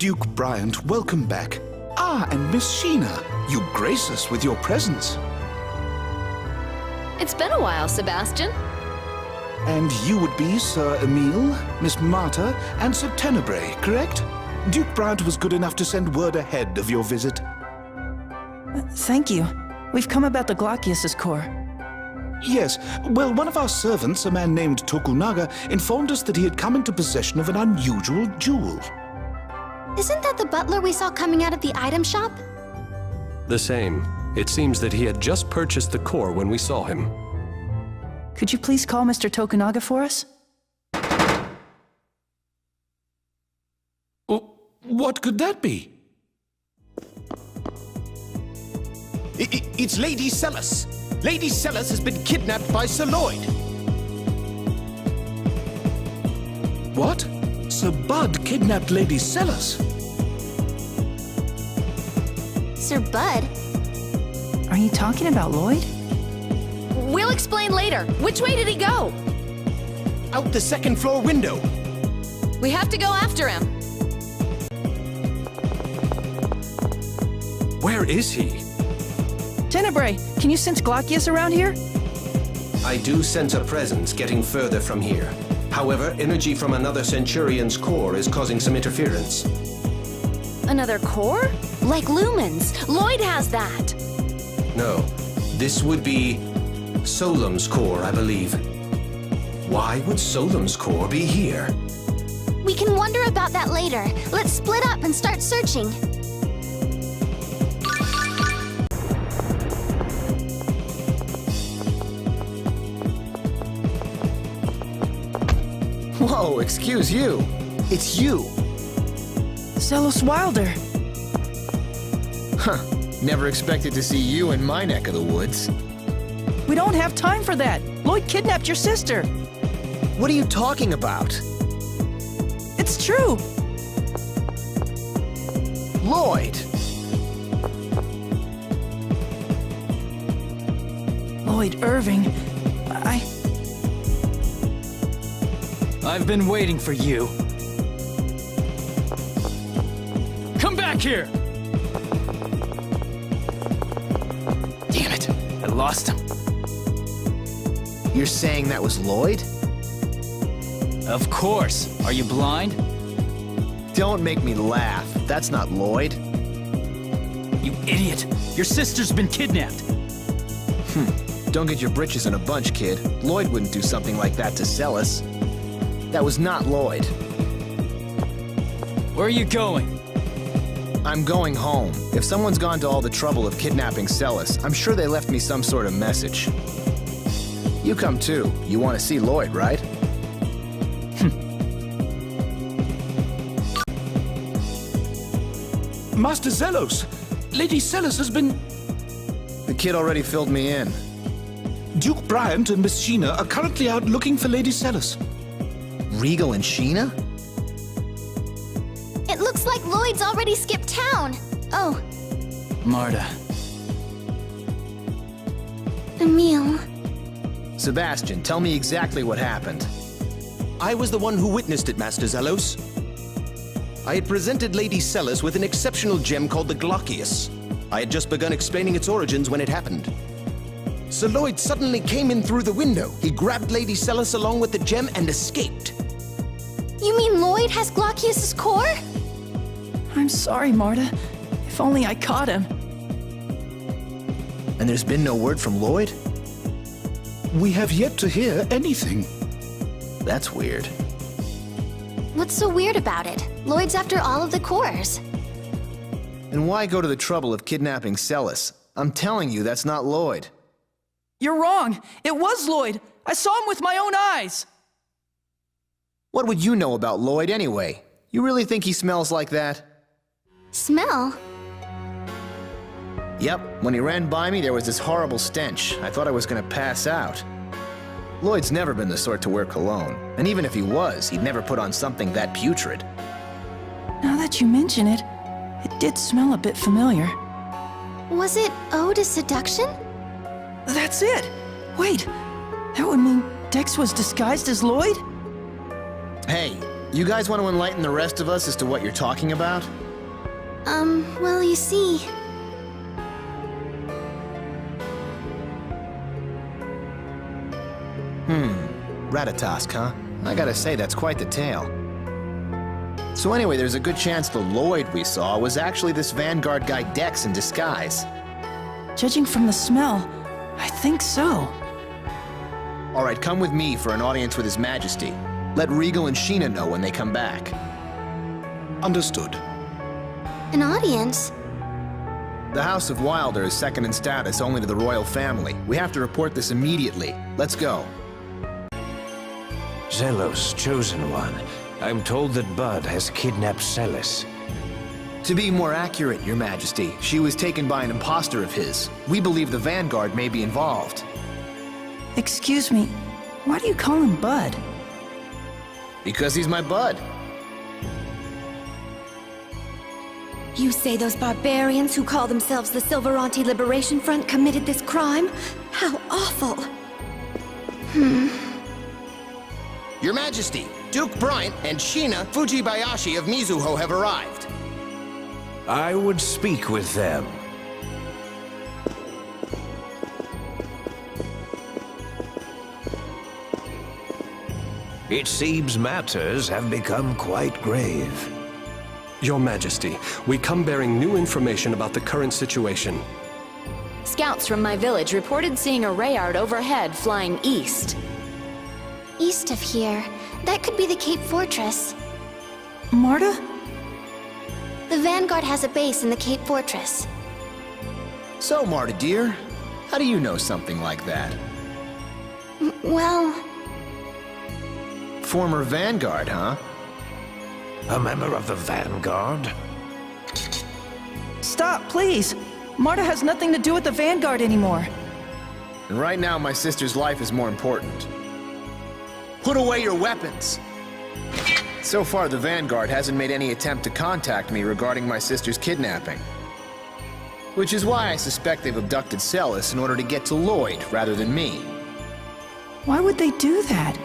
Duke Bryant, welcome back. Ah, and Miss Sheena, you grace us with your presence. It's been a while, Sebastian. And you would be Sir Emile, Miss Marta, and Sir Tenebrae, correct? Duke Bryant was good enough to send word ahead of your visit. Thank you. We've come about the Glacius' core. Yes, well, one of our servants, a man named Tokunaga, informed us that he had come into possession of an unusual jewel. Isn't that the butler we saw coming out of the item shop? The same. It seems that he had just purchased the core when we saw him. Could you please call Mr. Tokunaga for us? What could that be? It's Lady Celes. Lady Celes has been kidnapped by Sir Lloyd. What? Sir Bud kidnapped Lady Celes? Sir Bud? Are you talking about Lloyd? We'll explain later. Which way did he go? Out the second floor window. We have to go after him. Where is he? Tenebrae, can you sense Glacius around here? I do sense a presence getting further from here. However, energy from another Centurion's core is causing some interference. Another core? Like lumens. Lloyd has that. No, this would be Solemn's core, I believe. Why would Solemn's core be here? We can wonder about that later. Let's split up and start searching. Whoa, excuse you. It's you. Zelos Wilder. Huh. Never expected to see you in my neck of the woods. We don't have time for that. Lloyd kidnapped your sister. What are you talking about? It's true. Lloyd! Lloyd Irving. I've been waiting for you. Come back here! Damn it, I lost him. You're saying that was Lloyd? Of course. Are you blind? Don't make me laugh. That's not Lloyd. You idiot! Your sister's been kidnapped! Don't get your britches in a bunch, kid. Lloyd wouldn't do something like that to Celes. That was not Lloyd. Where are you going? I'm going home. If someone's gone to all the trouble of kidnapping Celes, I'm sure they left me some sort of message. You come too. You want to see Lloyd, right? Master Zelos, Lady Celes has been... The kid already filled me in. Duke Bryant and Miss Sheena are currently out looking for Lady Celes. Regal and Sheena? It looks like Lloyd's already skipped town. Oh, Marta. Emile. Sebastian, tell me exactly what happened. I was the one who witnessed it, Master Zelos. I had presented Lady Celes with an exceptional gem called the Glacius. I had just begun explaining its origins when it happened. Sir Lloyd suddenly came in through the window. He grabbed Lady Celes along with the gem and escaped. You mean Lloyd has Glacius' core? I'm sorry, Marta. If only I caught him. And there's been no word from Lloyd? We have yet to hear anything. That's weird. What's so weird about it? Lloyd's after all of the cores. And why go to the trouble of kidnapping Celes? I'm telling you, that's not Lloyd. You're wrong. It was Lloyd. I saw him with my own eyes. What would you know about Lloyd anyway? You really think he smells like that? Smell? Yep, when he ran by me, there was this horrible stench. I thought I was gonna pass out. Lloyd's never been the sort to wear cologne, and even if he was, he'd never put on something that putrid. Now that you mention it, it did smell a bit familiar. Was it Ode to Seduction? That's it! Wait, that would mean Dex was disguised as Lloyd? Hey, You guys want to enlighten the rest of us as to what you're talking about? Well, you see... Ratatosk, huh? I gotta say, that's quite the tale. So anyway, there's a good chance the Lloyd we saw was actually this Vanguard guy Dex in disguise. Judging from the smell, I think so. All right, come with me for an audience with His Majesty. Let Regal and Sheena know when they come back. Understood. An audience? The House of Wilder is second in status only to the royal family. We have to report this immediately. Let's go. Zelos, Chosen One. I'm told that Bud has kidnapped Celis. To be more accurate, Your Majesty, she was taken by an imposter of his. We believe the Vanguard may be involved. Excuse me, why do you call him Bud? Because he's my bud. You say those barbarians who call themselves the Silveranti Liberation Front committed this crime? How awful! Your Majesty, Duke Bryant and Sheena Fujibayashi of Mizuho have arrived. I would speak with them. It seems matters have become quite grave. Your Majesty, we come bearing new information about the current situation. Scouts from my village reported seeing a Rayard overhead flying east. East of here. That could be the Cape Fortress. Marta? The Vanguard has a base in the Cape Fortress. So, Marta dear, how do you know something like that? Well... Former Vanguard, huh? A member of the Vanguard? Stop, please! Marta has nothing to do with the Vanguard anymore. And right now, my sister's life is more important. Put away your weapons! So far, the Vanguard hasn't made any attempt to contact me regarding my sister's kidnapping. Which is why I suspect they've abducted Celis in order to get to Lloyd rather than me. Why would they do that?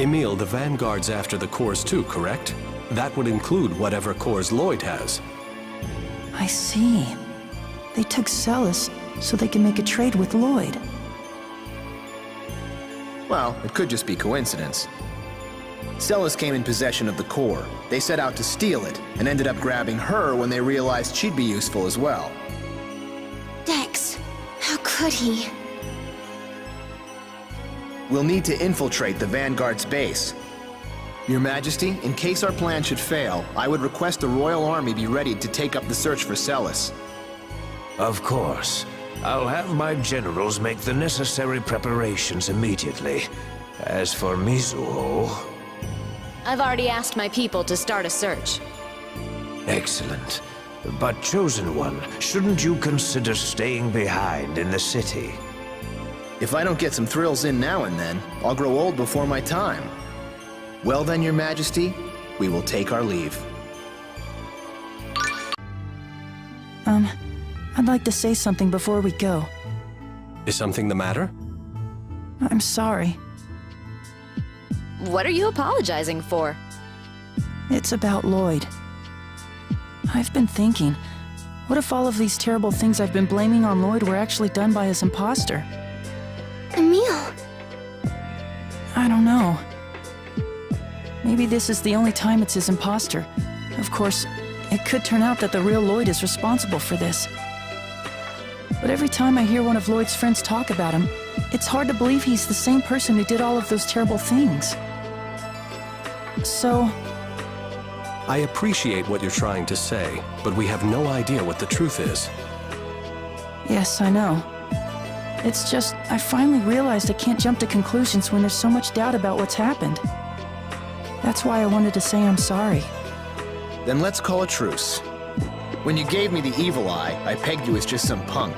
Emil, the Vanguard's after the cores too, correct? That would include whatever cores Lloyd has. I see. They took Celis so they can make a trade with Lloyd. Well, it could just be coincidence. Celis came in possession of the core. They set out to steal it, and ended up grabbing her when they realized she'd be useful as well. Dex, how could he? We'll need to infiltrate the Vanguard's base. Your Majesty, in case our plan should fail, I would request the Royal Army be ready to take up the search for Celis. Of course. I'll have my generals make the necessary preparations immediately. As for Mizuho... I've already asked my people to start a search. Excellent. But Chosen One, shouldn't you consider staying behind in the city? If I don't get some thrills in now and then, I'll grow old before my time. Well then, Your Majesty, we will take our leave. I'd like to say something before we go. Is something the matter? I'm sorry. What are you apologizing for? It's about Lloyd. I've been thinking, what if all of these terrible things I've been blaming on Lloyd were actually done by his imposter? Emil! I don't know. Maybe this is the only time it's his imposter. Of course, it could turn out that the real Lloyd is responsible for this. But every time I hear one of Lloyd's friends talk about him, it's hard to believe he's the same person who did all of those terrible things. So... I appreciate what you're trying to say, but we have no idea what the truth is. Yes, I know. It's just, I finally realized I can't jump to conclusions when there's so much doubt about what's happened. That's why I wanted to say I'm sorry. Then let's call a truce. When you gave me the evil eye, I pegged you as just some punk.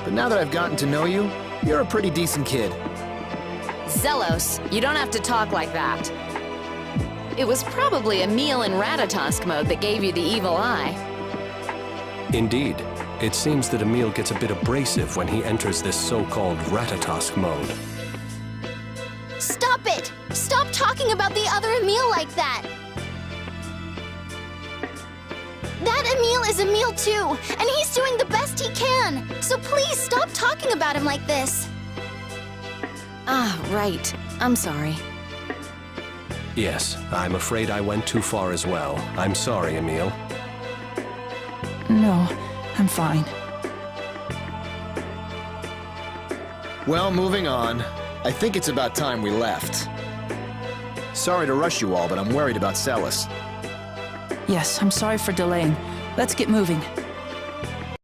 But now that I've gotten to know you, you're a pretty decent kid. Zelos, you don't have to talk like that. It was probably Emil in Ratatosk mode that gave you the evil eye. Indeed. It seems that Emil gets a bit abrasive when he enters this so-called Ratatosk mode. Stop it! Stop talking talking about the other Emil like that? That Emil is Emil too, and he's doing the best he can. So please stop talking about him like this. Ah, right. I'm sorry. Yes, I'm afraid I went too far as well. I'm sorry, Emil. No, I'm fine. Well, moving on. I think it's about time we left. Sorry to rush you all, but I'm worried about Celes. Yes, I'm sorry for delaying. Let's get moving.